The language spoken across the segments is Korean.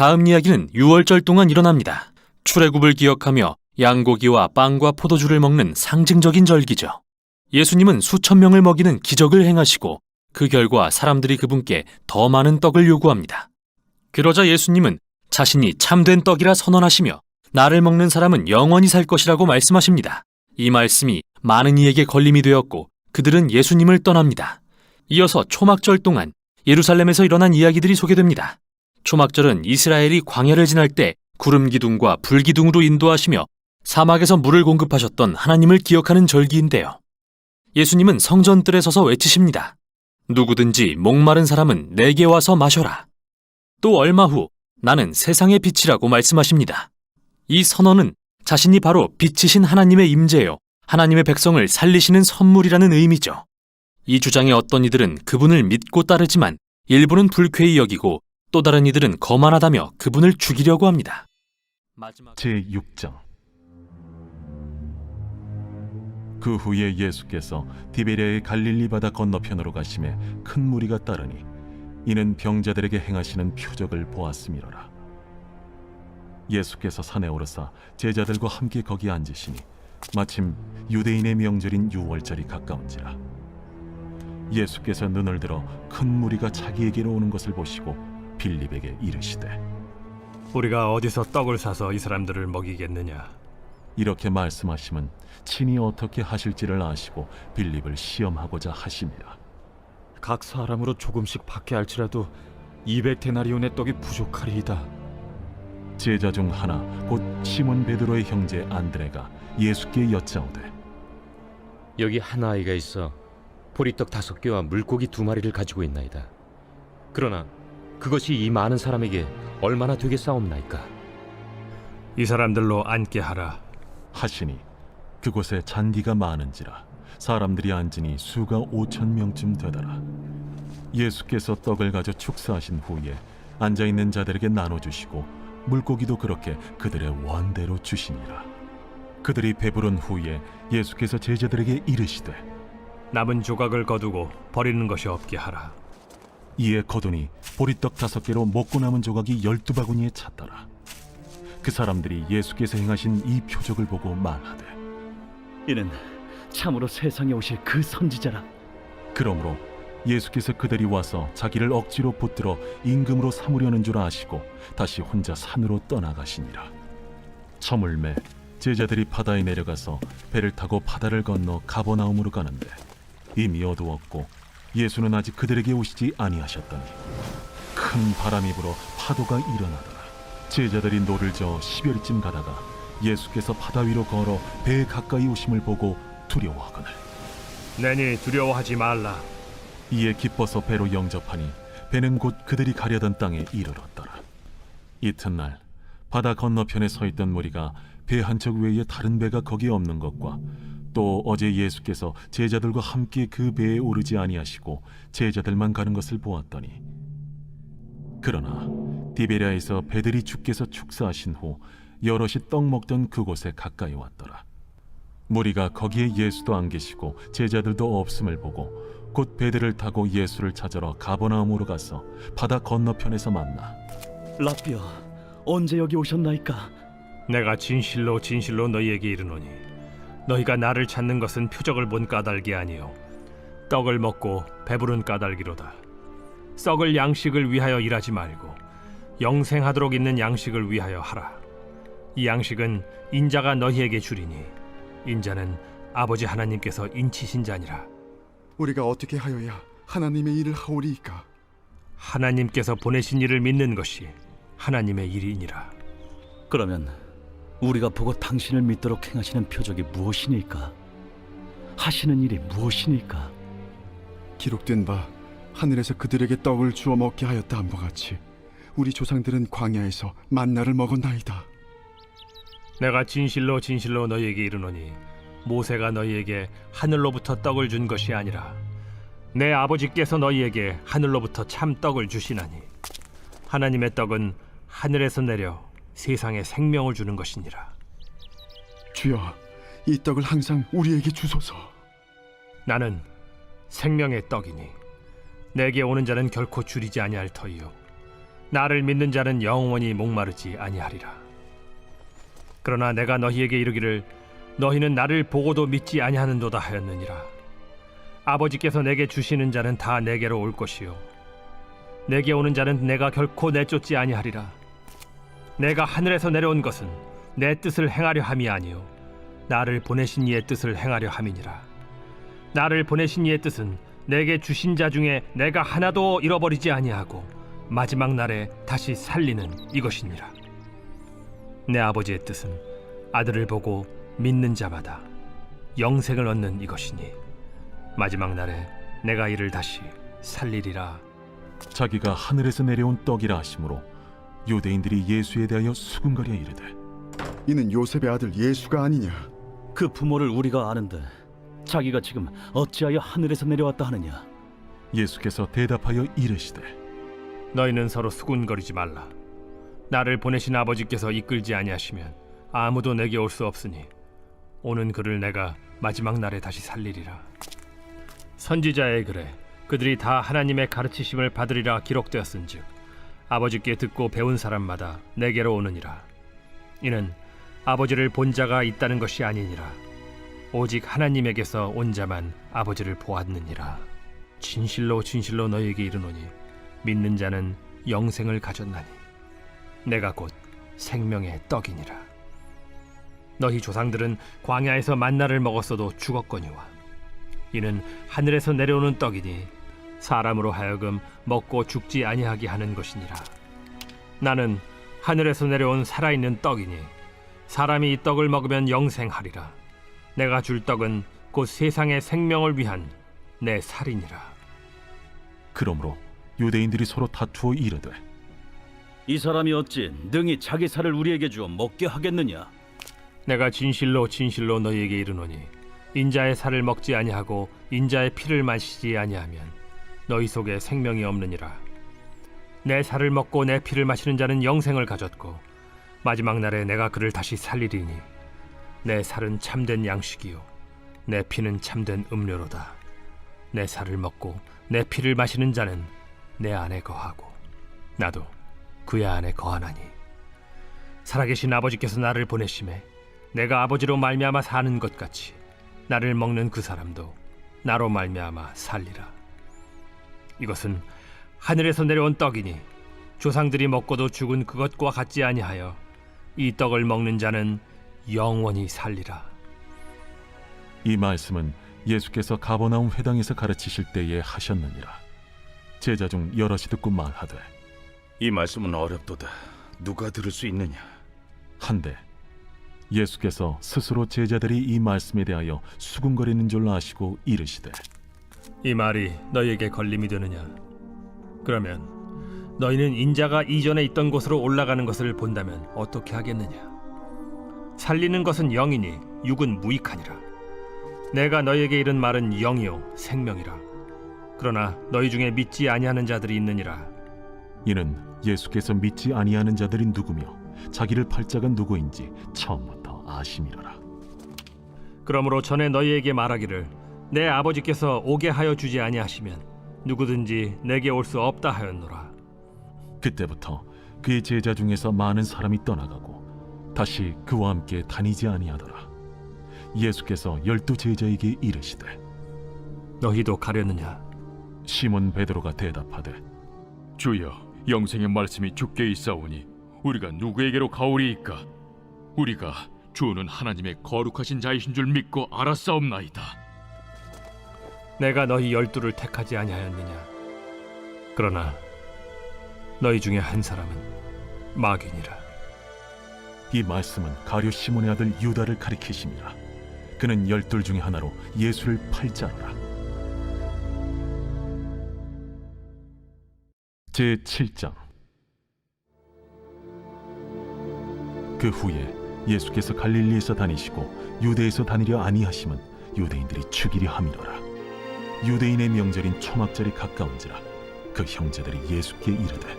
다음 이야기는 유월절 동안 일어납니다. 출애굽을 기억하며 양고기와 빵과 포도주를 먹는 상징적인 절기죠. 예수님은 수천 명을 먹이는 기적을 행하시고 그 결과 사람들이 그분께 더 많은 떡을 요구합니다. 그러자 예수님은 자신이 참된 떡이라 선언하시며 나를 먹는 사람은 영원히 살 것이라고 말씀하십니다. 이 말씀이 많은 이에게 걸림이 되었고 그들은 예수님을 떠납니다. 이어서 초막절 동안 예루살렘에서 일어난 이야기들이 소개됩니다. 초막절은 이스라엘이 광야를 지날 때 구름 기둥과 불 기둥으로 인도하시며 사막에서 물을 공급하셨던 하나님을 기억하는 절기인데요. 예수님은 성전뜰에 서서 외치십니다. 누구든지 목마른 사람은 내게 와서 마셔라. 또 얼마 후 나는 세상의 빛이라고 말씀하십니다. 이 선언은 자신이 바로 빛이신 하나님의 임재요, 하나님의 백성을 살리시는 선물이라는 의미죠. 이 주장의 어떤 이들은 그분을 믿고 따르지만 일부는 불쾌히 여기고 또 다른 이들은 거만하다며 그분을 죽이려고 합니다. 제6장. 그 후에 예수께서 디베랴의 갈릴리 바다 건너편으로 가심에 큰 무리가 따르니 이는 병자들에게 행하시는 표적을 보았음이로라. 예수께서 산에 오르사 제자들과 함께 거기 앉으시니 마침 유대인의 명절인 유월절이 가까운지라. 예수께서 눈을 들어 큰 무리가 자기에게로 오는 것을 보시고 빌립에게 이르시되 우리가 어디서 떡을 사서 이 사람들을 먹이겠느냐? 이렇게 말씀하심은 친히 어떻게 하실지를 아시고 빌립을 시험하고자 하심이라. 각 사람으로 조금씩 받게 할지라도 200데나리온의 떡이 부족하리이다. 제자 중 하나 곧 시몬 베드로의 형제 안드레가 예수께 여짜오되 여기 한 아이가 있어 보리떡 5개와 물고기 2마리를 가지고 있나이다. 그러나 그것이 이 많은 사람에게 얼마나 되겠사옵나이까? 이 사람들로 앉게 하라. 하시니 그곳에 잔디가 많은지라 사람들이 앉으니 수가 5,000명쯤 되더라. 예수께서 떡을 가져 축사하신 후에 앉아있는 자들에게 나눠주시고 물고기도 그렇게 그들의 원대로 주시니라. 그들이 배부른 후에 예수께서 제자들에게 이르시되 남은 조각을 거두고 버리는 것이 없게 하라. 이에 거두니 보리떡 5개로 먹고 남은 조각이 12바구니에 찼더라. 그 사람들이 예수께서 행하신 이 표적을 보고 말하되 이는 참으로 세상에 오실 그 선지자라. 그러므로 예수께서 그들이 와서 자기를 억지로 붙들어 임금으로 삼으려는 줄 아시고 다시 혼자 산으로 떠나가시니라. 저물매 제자들이 바다에 내려가서 배를 타고 바다를 건너 가버나움으로 가는데 이미 어두웠고 예수는 아직 그들에게 오시지 아니하셨더니 큰 바람이 불어 파도가 일어나더라. 제자들이 노를 저어 10여리쯤 가다가 예수께서 바다 위로 걸어 배에 가까이 오심을 보고 두려워하거늘 내니 두려워하지 말라. 이에 기뻐서 배로 영접하니 배는 곧 그들이 가려던 땅에 이르렀더라. 이튿날 바다 건너편에 서 있던 무리가 배 한 척 외에 다른 배가 거기에 없는 것과 또 어제 예수께서 제자들과 함께 그 배에 오르지 아니하시고 제자들만 가는 것을 보았더니 그러나 디베랴에서 배들이 주께서 축사하신 후 여럿이 떡 먹던 그곳에 가까이 왔더라. 무리가 거기에 예수도 안 계시고 제자들도 없음을 보고 곧 배들을 타고 예수를 찾으러 가버나움으로 가서 바다 건너편에서 만나 라삐어, 언제 여기 오셨나이까? 내가 진실로 진실로 너희에게 이르노니 너희가 나를 찾는 것은 표적을 본 까닭이 아니요 떡을 먹고 배부른 까닭이로다. 썩을 양식을 위하여 일하지 말고 영생하도록 있는 양식을 위하여 하라. 이 양식은 인자가 너희에게 주리니 인자는 아버지 하나님께서 인치신 자니라. 우리가 어떻게 하여야 하나님의 일을 하오리이까? 하나님께서 보내신 이를 믿는 것이 하나님의 일이니라. 그러면 우리가 보고 당신을 믿도록 행하시는 표적이 무엇이니까? 하시는 일이 무엇이니까? 기록된 바 하늘에서 그들에게 떡을 주어 먹게 하였다 함과 같이 우리 조상들은 광야에서 만나를 먹었나이다. 내가 진실로 진실로 너희에게 이르노니 모세가 너희에게 하늘로부터 떡을 준 것이 아니라 내 아버지께서 너희에게 하늘로부터 참 떡을 주시나니 하나님의 떡은 하늘에서 내려 세상에 생명을 주는 것이니라. 주여, 이 떡을 항상 우리에게 주소서. 나는 생명의 떡이니 내게 오는 자는 결코 줄이지 아니할 터이요 나를 믿는 자는 영원히 목마르지 아니하리라. 그러나 내가 너희에게 이르기를 너희는 나를 보고도 믿지 아니하는도다 하였느니라. 아버지께서 내게 주시는 자는 다 내게로 올 것이요 내게 오는 자는 내가 결코 내쫓지 아니하리라. 내가 하늘에서 내려온 것은 내 뜻을 행하려 함이 아니요 나를 보내신 이의 뜻을 행하려 함이니라. 나를 보내신 이의 뜻은 내게 주신 자 중에 내가 하나도 잃어버리지 아니하고 마지막 날에 다시 살리는 이것이니라. 내 아버지의 뜻은 아들을 보고 믿는 자마다 영생을 얻는 이것이니 마지막 날에 내가 이를 다시 살리리라. 자기가 하늘에서 내려온 떡이라 하심으로 유대인들이 예수에 대하여 수군거려 이르되 이는 요셉의 아들 예수가 아니냐? 그 부모를 우리가 아는데 자기가 지금 어찌하여 하늘에서 내려왔다 하느냐? 예수께서 대답하여 이르시되 너희는 서로 수군거리지 말라. 나를 보내신 아버지께서 이끌지 아니하시면 아무도 내게 올 수 없으니 오는 그를 내가 마지막 날에 다시 살리리라. 선지자의 글에 그들이 다 하나님의 가르치심을 받으리라 기록되었은즉 아버지께 듣고 배운 사람마다 내게로 오느니라. 이는 아버지를 본 자가 있다는 것이 아니니라. 오직 하나님에게서 온 자만 아버지를 보았느니라. 진실로 진실로 너희에게 이르노니 믿는 자는 영생을 가졌나니 내가 곧 생명의 떡이니라. 너희 조상들은 광야에서 만나를 먹었어도 죽었거니와 이는 하늘에서 내려오는 떡이니 사람으로 하여금 먹고 죽지 아니하게 하는 것이니라. 나는 하늘에서 내려온 살아있는 떡이니 사람이 이 떡을 먹으면 영생하리라. 내가 줄 떡은 곧 세상의 생명을 위한 내 살이니라. 그러므로 유대인들이 서로 다투어 이르되 이 사람이 어찌 능히 자기 살을 우리에게 주어 먹게 하겠느냐? 내가 진실로 진실로 너희에게 이르노니 인자의 살을 먹지 아니하고 인자의 피를 마시지 아니하면 너희 속에 생명이 없느니라. 내 살을 먹고 내 피를 마시는 자는 영생을 가졌고 마지막 날에 내가 그를 다시 살리리니 내 살은 참된 양식이요 내 피는 참된 음료로다. 내 살을 먹고 내 피를 마시는 자는 내 안에 거하고 나도 그의 안에 거하나니 살아계신 아버지께서 나를 보내심에 내가 아버지로 말미암아 사는 것 같이 나를 먹는 그 사람도 나로 말미암아 살리라. 이것은 하늘에서 내려온 떡이니 조상들이 먹고도 죽은 그것과 같지 아니하여 이 떡을 먹는 자는 영원히 살리라. 이 말씀은 예수께서 가버나움 회당에서 가르치실 때에 하셨느니라. 제자 중 여럿이 듣고 말하되 이 말씀은 어렵도다. 누가 들을 수 있느냐? 한데 예수께서 스스로 제자들이 이 말씀에 대하여 수군거리는 줄 아시고 이르시되 이 말이 너희에게 걸림이 되느냐? 그러면 너희는 인자가 이전에 있던 곳으로 올라가는 것을 본다면 어떻게 하겠느냐? 살리는 것은 영이니 육은 무익하니라. 내가 너희에게 이른 말은 영이요 생명이라. 그러나 너희 중에 믿지 아니하는 자들이 있느니라. 이는 예수께서 믿지 아니하는 자들이 누구며 자기를 팔 자가 누구인지 처음부터 아심이로라. 그러므로 전에 너희에게 말하기를 내 아버지께서 오게 하여 주지 아니하시면 누구든지 내게 올 수 없다 하였노라. 그때부터 그의 제자 중에서 많은 사람이 떠나가고 다시 그와 함께 다니지 아니하더라. 예수께서 12 제자에게 이르시되 너희도 가려느냐? 시몬 베드로가 대답하되 주여, 영생의 말씀이 주께 있사오니 우리가 누구에게로 가오리이까? 우리가 주는 하나님의 거룩하신 자이신 줄 믿고 알았사옵나이다. 내가 너희 12를 택하지 아니하였느냐? 그러나 너희 중에 한 사람은 마귀니라. 이 말씀은 가룟 시몬의 아들 유다를 가리키심이라. 그는 12 중에 하나로 예수를 팔 자라. 제7장. 그 후에 예수께서 갈릴리에서 다니시고 유대에서 다니려 아니하심은 유대인들이 죽이려 함이로라. 유대인의 명절인 초막절이 가까운지라 그 형제들이 예수께 이르되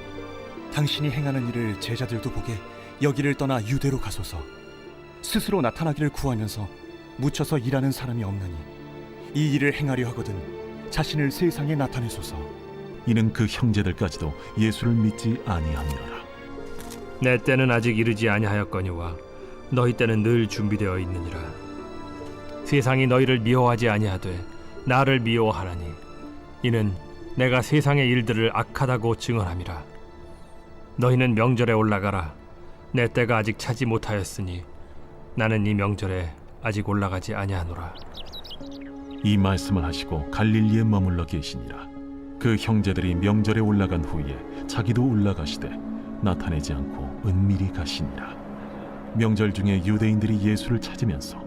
당신이 행하는 일을 제자들도 보게 여기를 떠나 유대로 가소서. 스스로 나타나기를 구하면서 묻혀서 일하는 사람이 없나니 이 일을 행하려 하거든 자신을 세상에 나타내소서. 이는 그 형제들까지도 예수를 믿지 아니함이라. 내 때는 아직 이르지 아니하였거니와 너희 때는 늘 준비되어 있느니라. 세상이 너희를 미워하지 아니하되 나를 미워하나니 이는 내가 세상의 일들을 악하다고 증언함이라. 너희는 명절에 올라가라. 내 때가 아직 차지 못하였으니 나는 이 명절에 아직 올라가지 아니하노라. 이 말씀을 하시고 갈릴리에 머물러 계시니라. 그 형제들이 명절에 올라간 후에 자기도 올라가시되 나타내지 않고 은밀히 가시니라. 명절 중에 유대인들이 예수를 찾으면서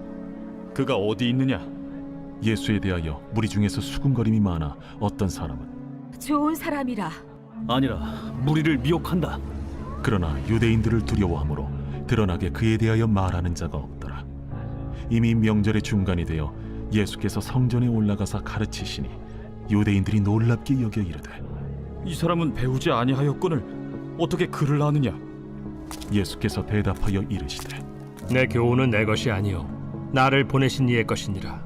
그가 어디 있느냐? 예수에 대하여 무리 중에서 수군거림이 많아 어떤 사람은 좋은 사람이라. 아니라 무리를 미혹한다. 그러나 유대인들을 두려워하므로 드러나게 그에 대하여 말하는 자가 없더라. 이미 명절의 중간이 되어 예수께서 성전에 올라가사 가르치시니 유대인들이 놀랍게 여겨 이르되 이 사람은 배우지 아니하였거늘 어떻게 그를 아느냐? 예수께서 대답하여 이르시되 내 교훈은 내 것이 아니요 나를 보내신 이의 것이니라.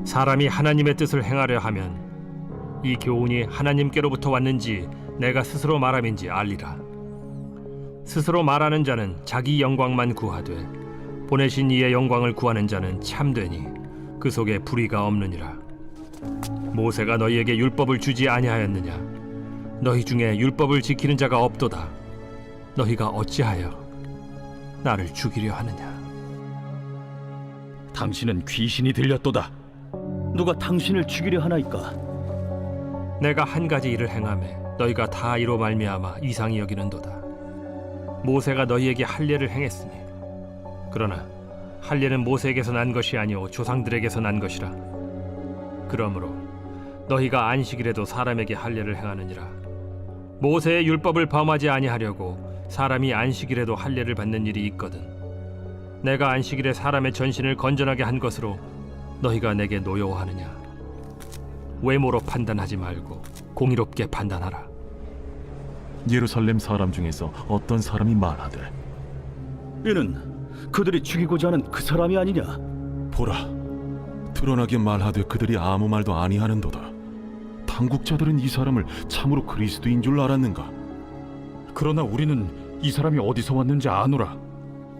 사람이 하나님의 뜻을 행하려 하면 이 교훈이 하나님께로부터 왔는지 내가 스스로 말함인지 알리라. 스스로 말하는 자는 자기 영광만 구하되 보내신 이의 영광을 구하는 자는 참되니 그 속에 불의가 없느니라. 모세가 너희에게 율법을 주지 아니하였느냐? 너희 중에 율법을 지키는 자가 없도다. 너희가 어찌하여 나를 죽이려 하느냐? 당신은 귀신이 들렸도다. 누가 당신을 죽이려 하나이까? 내가 한 가지 일을 행하매 너희가 다 이로 말미암아 이상히 여기는도다. 모세가 너희에게 할례를 행했으니 그러나 할례는 모세에게서 난 것이 아니오 조상들에게서 난 것이라. 그러므로 너희가 안식일에도 사람에게 할례를 행하느니라. 모세의 율법을 범하지 아니하려고 사람이 안식일에도 할례를 받는 일이 있거든. 내가 안식일에 사람의 전신을 건전하게 한 것으로 너희가 내게 노여워하느냐? 외모로 판단하지 말고 공의롭게 판단하라. 예루살렘 사람 중에서 어떤 사람이 말하되 이는 그들이 죽이고자 하는 그 사람이 아니냐? 보라, 드러나게 말하되 그들이 아무 말도 아니하는도다. 당국자들은 이 사람을 참으로 그리스도인 줄 알았는가? 그러나 우리는 이 사람이 어디서 왔는지 아노라.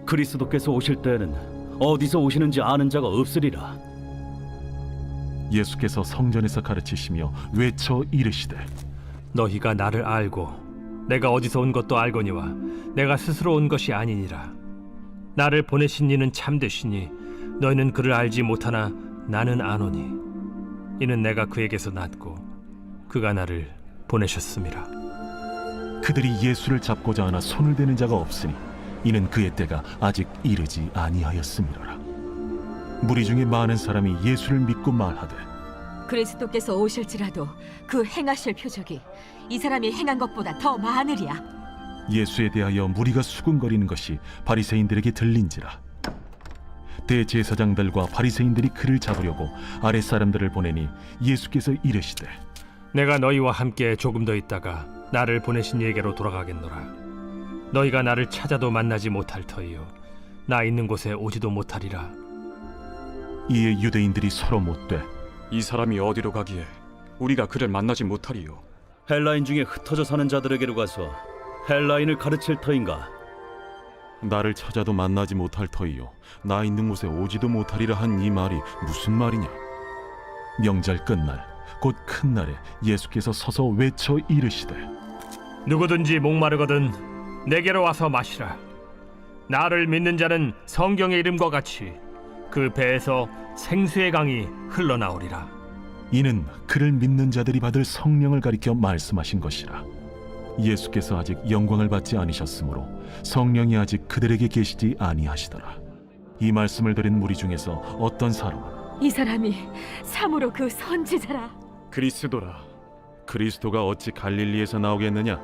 그리스도께서 오실 때에는 어디서 오시는지 아는 자가 없으리라. 예수께서 성전에서 가르치시며 외쳐 이르시되 너희가 나를 알고 내가 어디서 온 것도 알거니와 내가 스스로 온 것이 아니니라. 나를 보내신 이는 참되시니 너희는 그를 알지 못하나 나는 아노니 이는 내가 그에게서 났고 그가 나를 보내셨음이라. 그들이 예수를 잡고자 하나 손을 대는 자가 없으니 이는 그의 때가 아직 이르지 아니하였음이라. 무리 중에 많은 사람이 예수를 믿고 말하되 그리스도께서 오실지라도 그 행하실 표적이 이 사람이 행한 것보다 더 많으리야. 예수에 대하여 무리가 수군거리는 것이 바리새인들에게 들린지라. 대제사장들과 바리새인들이 그를 잡으려고 아랫 사람들을 보내니 예수께서 이르시되 내가 너희와 함께 조금 더 있다가 나를 보내신 이에게로 돌아가겠노라. 너희가 나를 찾아도 만나지 못할 터이요 나 있는 곳에 오지도 못하리라. 이에 유대인들이 서로 묻되 이 사람이 어디로 가기에 우리가 그를 만나지 못하리요? 헬라인 중에 흩어져 사는 자들에게로 가서 헬라인을 가르칠 터인가? 나를 찾아도 만나지 못할 터이요 나 있는 곳에 오지도 못하리라 한 이 말이 무슨 말이냐? 명절 끝날 곧 큰 날에 예수께서 서서 외쳐 이르시되 누구든지 목마르거든 내게로 와서 마시라. 나를 믿는 자는 성경의 이름과 같이 그 배에서 생수의 강이 흘러나오리라. 이는 그를 믿는 자들이 받을 성령을 가리켜 말씀하신 것이라. 예수께서 아직 영광을 받지 않으셨으므로 성령이 아직 그들에게 계시지 아니하시더라. 이 말씀을 들은 무리 중에서 어떤 사람은 이 사람이 참으로 그 선지자라. 그리스도라. 그리스도가 어찌 갈릴리에서 나오겠느냐?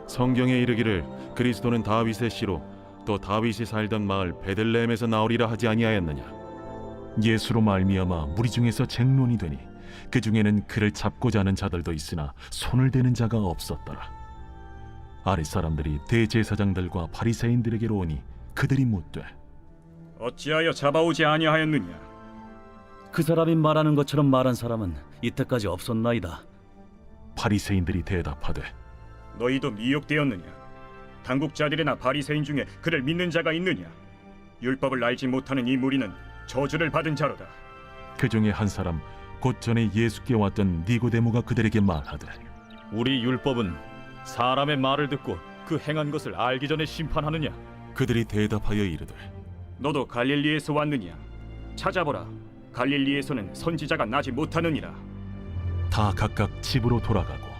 성경에 이르기를 그리스도는 다윗의 씨로 또 다윗이 살던 마을 베들레헴에서 나오리라 하지 아니하였느냐? 예수로 말미암아 무리 중에서 쟁론이 되니 그 중에는 그를 잡고자 하는 자들도 있으나 손을 대는 자가 없었더라. 아랫 사람들이 대제사장들과 바리새인들에게로 오니 그들이 묻되 어찌하여 잡아오지 아니하였느냐? 그 사람이 말하는 것처럼 말한 사람은 이때까지 없었나이다. 바리새인들이 대답하되 너희도 미혹되었느냐? 당국자들이나 바리새인 중에 그를 믿는 자가 있느냐? 율법을 알지 못하는 이 무리는 저주를 받은 자로다. 그 중에 한 사람 곧 전에 예수께 왔던 니고데모가 그들에게 말하되 우리 율법은 사람의 말을 듣고 그 행한 것을 알기 전에 심판하느냐? 그들이 대답하여 이르되 너도 갈릴리에서 왔느냐? 찾아보라. 갈릴리에서는 선지자가 나지 못하느니라. 다 각각 집으로 돌아가고